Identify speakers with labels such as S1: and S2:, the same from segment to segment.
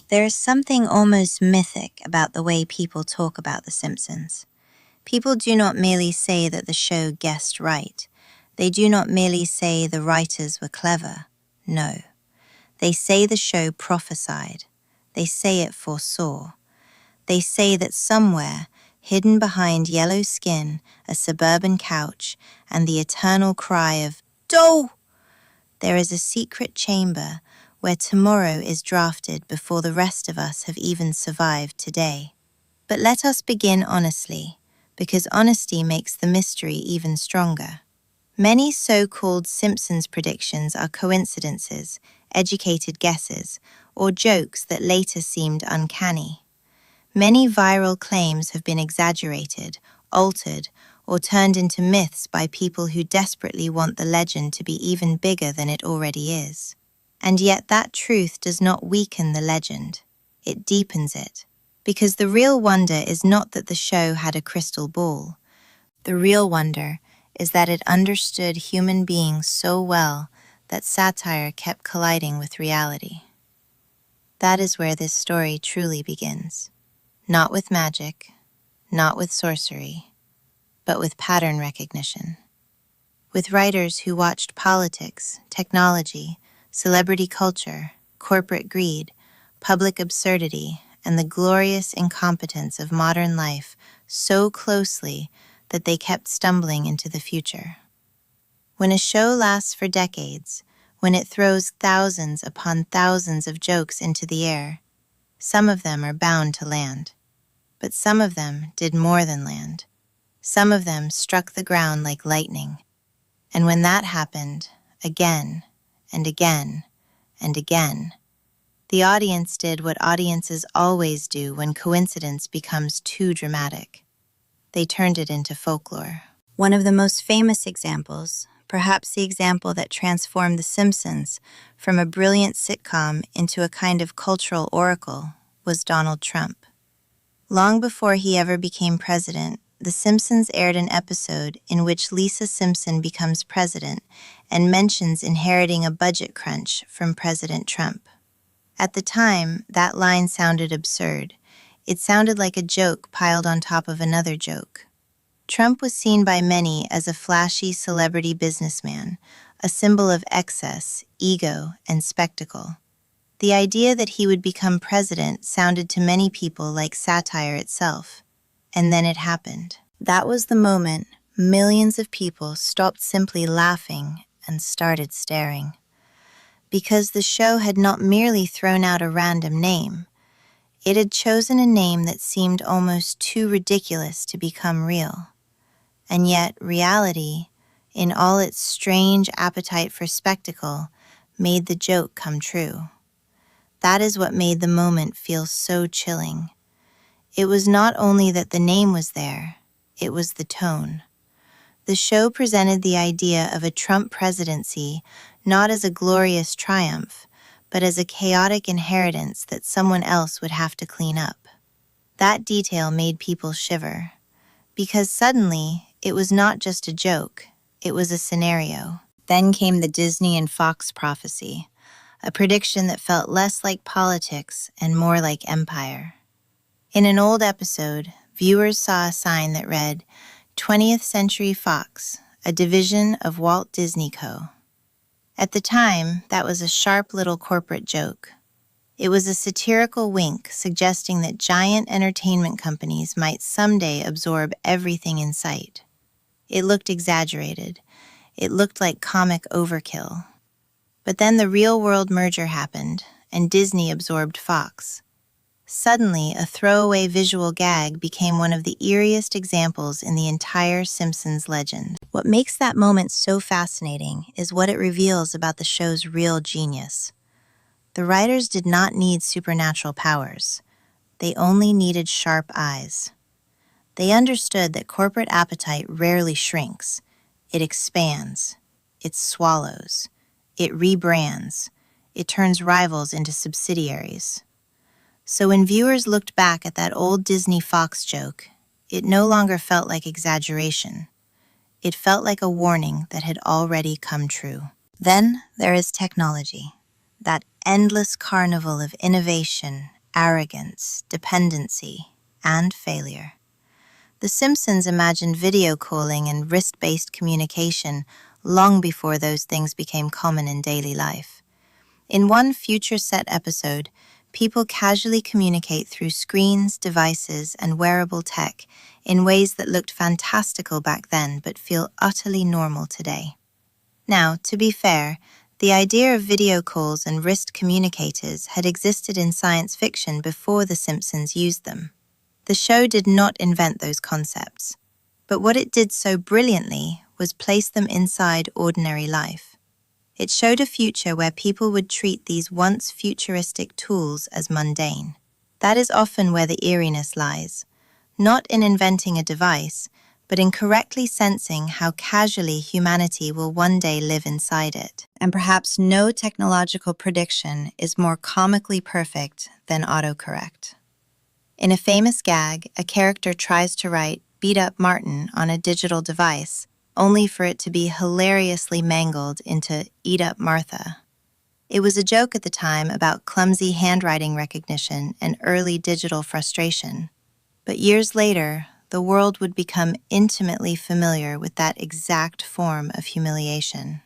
S1: There is something almost mythic about the way people talk about The Simpsons. People do not merely say that the show guessed right. They do not merely say the writers were clever. No. They say the show prophesied. They say it foresaw. They say that somewhere, hidden behind yellow skin, a suburban couch, and the eternal cry of "Dough!" there is a secret chamber where tomorrow is drafted before the rest of us have even survived today. But let us begin honestly, because honesty makes the mystery even stronger. Many so-called Simpsons predictions are coincidences, educated guesses, or jokes that later seemed uncanny. Many viral claims have been exaggerated, altered, or turned into myths by people who desperately want the legend to be even bigger than it already is. And yet that truth does not weaken the legend. It deepens it. Because the real wonder is not that the show had a crystal ball. The real wonder is that it understood human beings so well that satire kept colliding with reality. That is where this story truly begins. Not with magic, not with sorcery, but with pattern recognition. With writers who watched politics, technology, celebrity culture, corporate greed, public absurdity, and the glorious incompetence of modern life so closely that they kept stumbling into the future. When a show lasts for decades, when it throws thousands upon thousands of jokes into the air, some of them are bound to land. But some of them did more than land. Some of them struck the ground like lightning. And when that happened, again and again and again, the audience did what audiences always do when coincidence becomes too dramatic. They turned it into folklore. One of the most famous examples, perhaps the example that transformed The Simpsons from a brilliant sitcom into a kind of cultural oracle, was Donald Trump. Long before he ever became president, The Simpsons aired an episode in which Lisa Simpson becomes president and mentions inheriting a budget crunch from President Trump. At the time, that line sounded absurd. It sounded like a joke piled on top of another joke. Trump was seen by many as a flashy celebrity businessman, a symbol of excess, ego, and spectacle. The idea that he would become president sounded to many people like satire itself. And then it happened. That was the moment millions of people stopped simply laughing and started staring. Because the show had not merely thrown out a random name, it had chosen a name that seemed almost too ridiculous to become real. And yet reality, in all its strange appetite for spectacle, made the joke come true. That is what made the moment feel so chilling. It was not only that the name was there, it was the tone. The show presented the idea of a Trump presidency not as a glorious triumph, but as a chaotic inheritance that someone else would have to clean up. That detail made people shiver, because suddenly it was not just a joke, it was a scenario. Then came the Disney and Fox prophecy, a prediction that felt less like politics and more like empire. In an old episode, viewers saw a sign that read, 20th Century Fox, a division of Walt Disney Co. At the time, that was a sharp little corporate joke. It was a satirical wink suggesting that giant entertainment companies might someday absorb everything in sight. It looked exaggerated. It looked like comic overkill. But then the real-world merger happened, and Disney absorbed Fox. Suddenly, a throwaway visual gag became one of the eeriest examples in the entire Simpsons legend. What makes that moment so fascinating is what it reveals about the show's real genius. The writers did not need supernatural powers. They only needed sharp eyes. They understood that corporate appetite rarely shrinks. It expands. It swallows. It rebrands. It turns rivals into subsidiaries. So when viewers looked back at that old Disney Fox joke, it no longer felt like exaggeration. It felt like a warning that had already come true. Then there is technology, that endless carnival of innovation arrogance, dependency, and failure. The Simpsons imagined video calling and wrist-based communication long before those things became common in daily life. In one future set episode, people casually communicate through screens, devices, and wearable tech in ways that looked fantastical back then but feel utterly normal today. Now, to be fair, the idea of video calls and wrist communicators had existed in science fiction before The Simpsons used them. The show did not invent those concepts, but what it did so brilliantly was place them inside ordinary life. It showed a future where people would treat these once futuristic tools as mundane. That is often where the eeriness lies, not in inventing a device, but in correctly sensing how casually humanity will one day live inside it. And perhaps no technological prediction is more comically perfect than autocorrect. In a famous gag, a character tries to write "beat up Martin" on a digital device, only for it to be hilariously mangled into "eat up Martha." It was a joke at the time about clumsy handwriting recognition and early digital frustration. But years later, the world would become intimately familiar with that exact form of humiliation.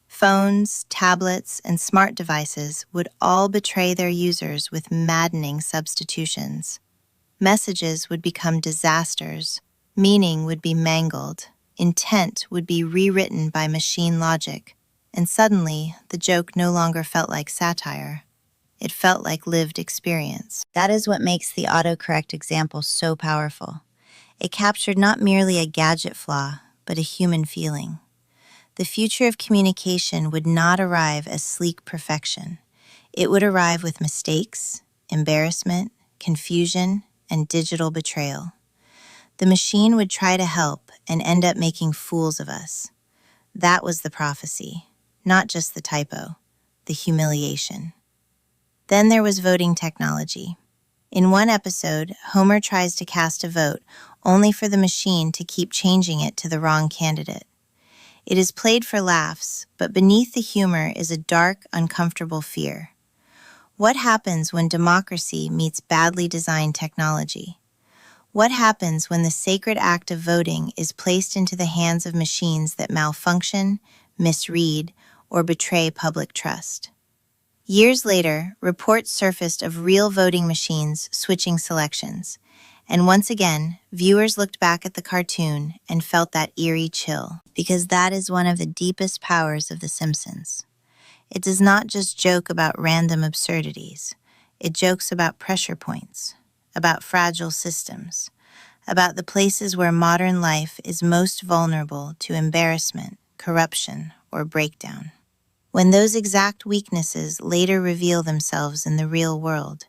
S1: Phones, tablets, and smart devices would all betray their users with maddening substitutions. Messages would become disasters, meaning would be mangled, intent would be rewritten by machine logic, and suddenly the joke no longer felt like satire. It felt like lived experience. That is what makes the autocorrect example so powerful. It captured not merely a gadget flaw, but a human feeling. The future of communication would not arrive as sleek perfection. It would arrive with mistakes, embarrassment, confusion, and digital betrayal. The machine would try to help and end up making fools of us. That was the prophecy, not just the typo, the humiliation. Then there was voting technology. In one episode, Homer tries to cast a vote only for the machine to keep changing it to the wrong candidate. It is played for laughs, but beneath the humor is a dark, uncomfortable fear. What happens when democracy meets badly designed technology? What happens when the sacred act of voting is placed into the hands of machines that malfunction, misread, or betray public trust? Years later, reports surfaced of real voting machines switching selections, and once again, viewers looked back at the cartoon and felt that eerie chill, because that is one of the deepest powers of The Simpsons. It does not just joke about random absurdities. It jokes about pressure points, about fragile systems, about the places where modern life is most vulnerable to embarrassment, corruption, or breakdown. When those exact weaknesses later reveal themselves in the real world,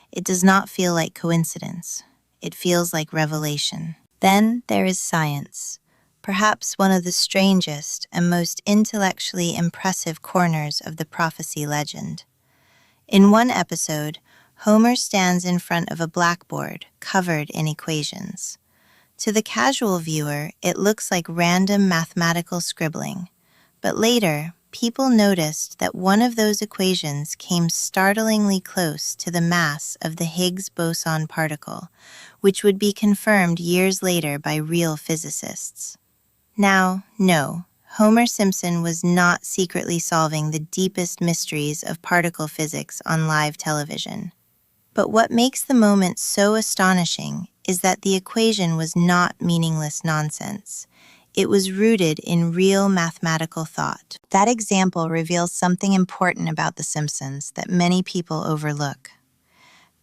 S1: it does not feel like coincidence. It feels like revelation. Then there is science, perhaps one of the strangest and most intellectually impressive corners of the prophecy legend. In one episode, Homer stands in front of a blackboard covered in equations. To the casual viewer, it looks like random mathematical scribbling, but later, people noticed that one of those equations came startlingly close to the mass of the Higgs boson particle, which would be confirmed years later by real physicists. Now, no, Homer Simpson was not secretly solving the deepest mysteries of particle physics on live television. But what makes the moment so astonishing is that the equation was not meaningless nonsense. It was rooted in real mathematical thought. That example reveals something important about The Simpsons that many people overlook.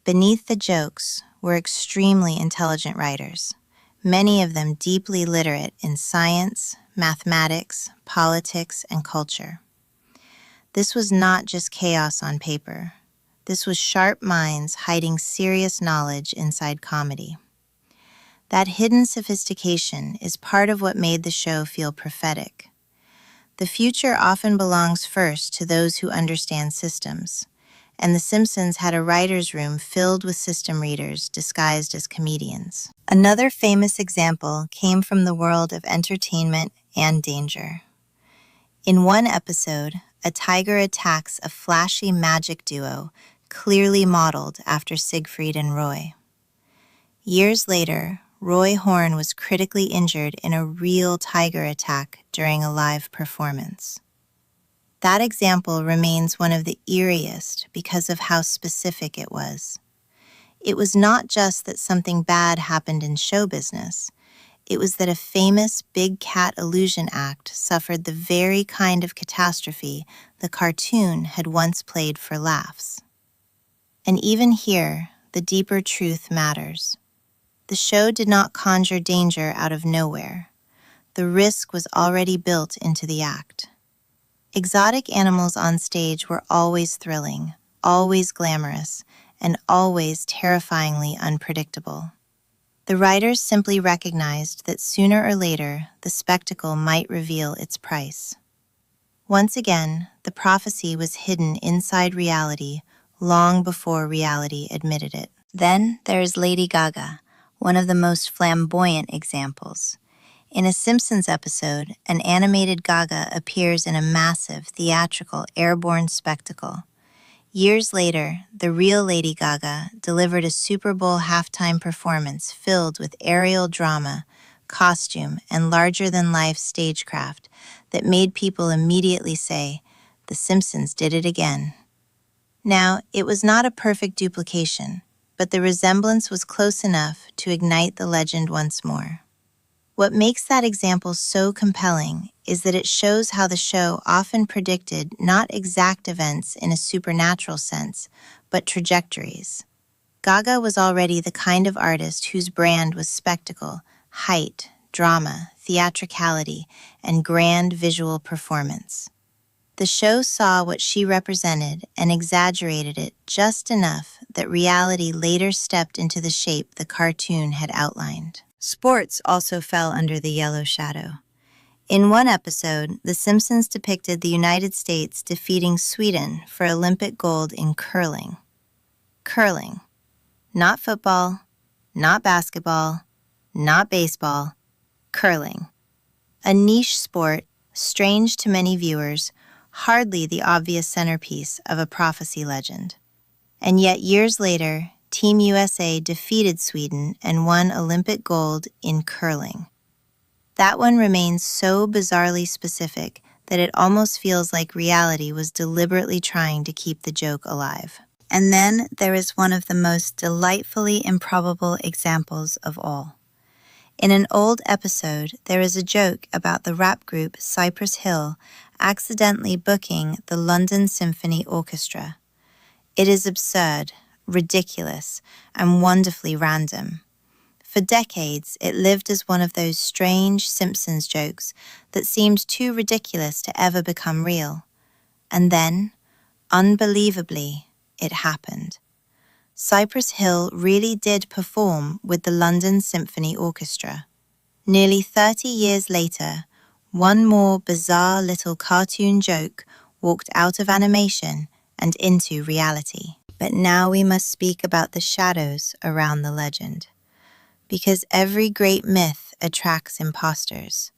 S1: Beneath the jokes were extremely intelligent writers, many of them deeply literate in science, mathematics, politics, and culture. This was not just chaos on paper. This was sharp minds hiding serious knowledge inside comedy. That hidden sophistication is part of what made the show feel prophetic. The future often belongs first to those who understand systems, and The Simpsons had a writer's room filled with system readers disguised as comedians. Another famous example came from the world of entertainment and danger. In one episode, a tiger attacks a flashy magic duo clearly modeled after Siegfried and Roy. Years later, Roy Horn was critically injured in a real tiger attack during a live performance. That example remains one of the eeriest because of how specific it was. It was not just that something bad happened in show business. It was that a famous big cat illusion act suffered the very kind of catastrophe the cartoon had once played for laughs. And even here, the deeper truth matters. The show did not conjure danger out of nowhere. The risk was already built into the act. Exotic animals on stage were always thrilling, always glamorous, and always terrifyingly unpredictable. The writers simply recognized that sooner or later the spectacle might reveal its price. Once again, the prophecy was hidden inside reality long before reality admitted it. Then there is Lady Gaga, one of the most flamboyant examples. In a Simpsons episode, an animated Gaga appears in a massive, theatrical, airborne spectacle. Years later, the real Lady Gaga delivered a Super Bowl halftime performance filled with aerial drama, costume, and larger-than-life stagecraft that made people immediately say, "The Simpsons did it again." Now, it was not a perfect duplication, but the resemblance was close enough to ignite the legend once more. What makes that example so compelling is that it shows how the show often predicted not exact events in a supernatural sense, but trajectories. Gaga was already the kind of artist whose brand was spectacle, height, drama, theatricality, and grand visual performance. The show saw what she represented and exaggerated it just enough that reality later stepped into the shape the cartoon had outlined. Sports also fell under the yellow shadow. In one episode, The Simpsons depicted the United States defeating Sweden for Olympic gold in curling. Curling. Not football, not basketball, not baseball, curling. A niche sport, strange to many viewers, hardly the obvious centerpiece of a prophecy legend. And yet years later, Team USA defeated Sweden and won Olympic gold in curling. That one remains so bizarrely specific that it almost feels like reality was deliberately trying to keep the joke alive. And then there is one of the most delightfully improbable examples of all. In an old episode, there is a joke about the rap group Cypress Hill accidentally booking the London Symphony Orchestra. It is absurd, ridiculous, and wonderfully random. For decades, it lived as one of those strange Simpsons jokes that seemed too ridiculous to ever become real. And then, unbelievably, it happened. Cypress Hill really did perform with the London Symphony Orchestra. Nearly 30 years later, one more bizarre little cartoon joke walked out of animation and into reality. But now we must speak about the shadows around the legend. Because every great myth attracts imposters.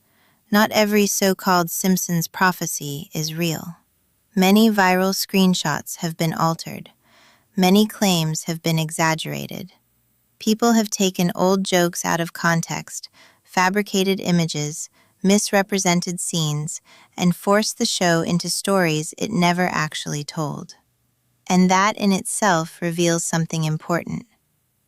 S1: Not every so-called Simpsons prophecy is real. Many viral screenshots have been altered. Many claims have been exaggerated. People have taken old jokes out of context, fabricated images, misrepresented scenes, and forced the show into stories it never actually told. And that in itself reveals something important.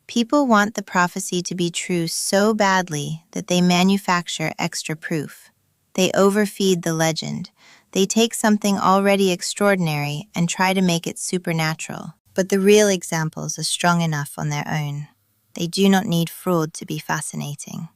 S1: People want the prophecy to be true so badly that they manufacture extra proof. They overfeed the legend. They take something already extraordinary and try to make it supernatural. But the real examples are strong enough on their own. They do not need fraud to be fascinating.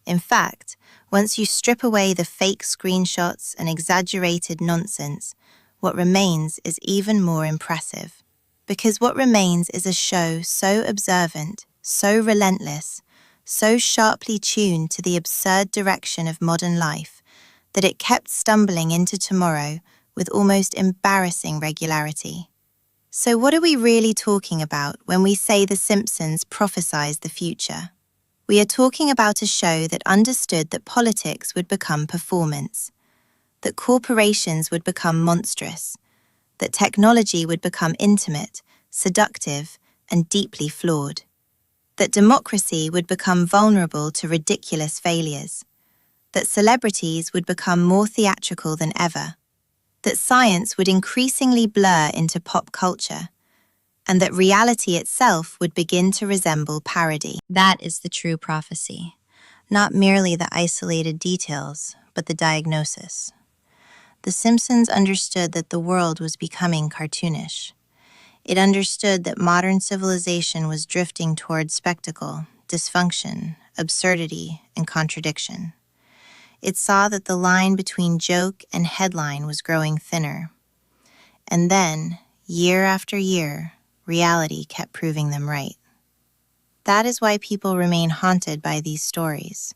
S1: In fact, once you strip away the fake screenshots and exaggerated nonsense, what remains is even more impressive. Because what remains is a show so observant, so relentless, so sharply tuned to the absurd direction of modern life, that it kept stumbling into tomorrow with almost embarrassing regularity. So what are we really talking about when we say The Simpsons prophesied the future? We are talking about a show that understood that politics would become performance, that corporations would become monstrous, that technology would become intimate, seductive, and deeply flawed. That democracy would become vulnerable to ridiculous failures. That celebrities would become more theatrical than ever. That science would increasingly blur into pop culture. And that reality itself would begin to resemble parody. That is the true prophecy. Not merely the isolated details, but the diagnosis. The Simpsons understood that the world was becoming cartoonish. It understood that modern civilization was drifting toward spectacle, dysfunction, absurdity, and contradiction. It saw that the line between joke and headline was growing thinner. And then, year after year, reality kept proving them right. That is why people remain haunted by these stories,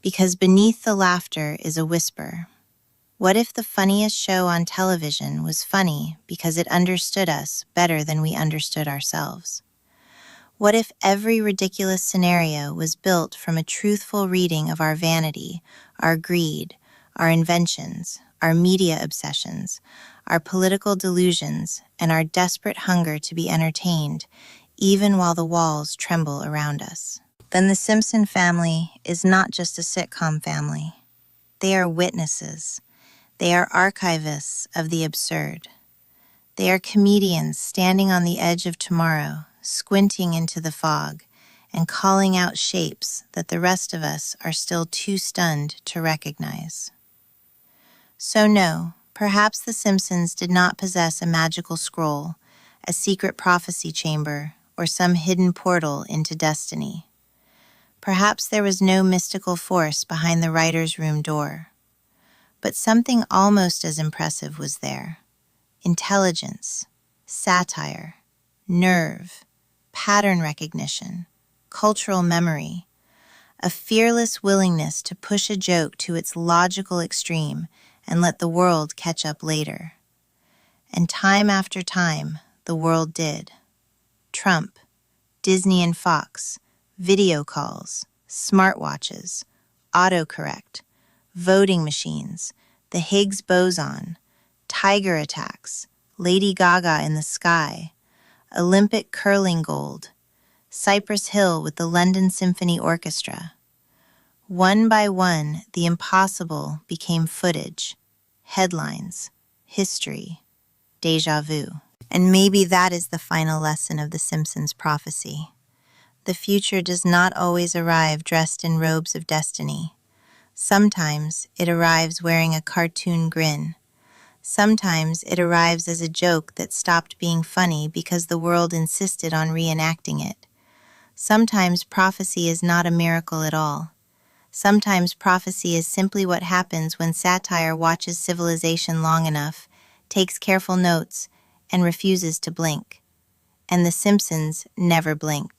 S1: because beneath the laughter is a whisper. What if the funniest show on television was funny because it understood us better than we understood ourselves? What if every ridiculous scenario was built from a truthful reading of our vanity, our greed, our inventions, our media obsessions, our political delusions, and our desperate hunger to be entertained, even while the walls tremble around us? Then the Simpson family is not just a sitcom family. They are witnesses. They are archivists of the absurd. They are comedians standing on the edge of tomorrow, squinting into the fog, and calling out shapes that the rest of us are still too stunned to recognize. So no, perhaps the Simpsons did not possess a magical scroll, a secret prophecy chamber, or some hidden portal into destiny. Perhaps there was no mystical force behind the writer's room door. But something almost as impressive was there. Intelligence, satire, nerve, pattern recognition, cultural memory, a fearless willingness to push a joke to its logical extreme and let the world catch up later. And time after time, the world did. Trump, Disney and Fox, video calls, smartwatches, autocorrect, voting machines, the Higgs boson, tiger attacks, Lady Gaga in the sky, Olympic curling gold, Cypress Hill with the London Symphony Orchestra. One by one, the impossible became footage, headlines, history, déjà vu. And maybe that is the final lesson of the Simpsons prophecy. The future does not always arrive dressed in robes of destiny. Sometimes it arrives wearing a cartoon grin. Sometimes it arrives as a joke that stopped being funny because the world insisted on reenacting it. Sometimes prophecy is not a miracle at all. Sometimes prophecy is simply what happens when satire watches civilization long enough, takes careful notes, and refuses to blink. And the Simpsons never blinked.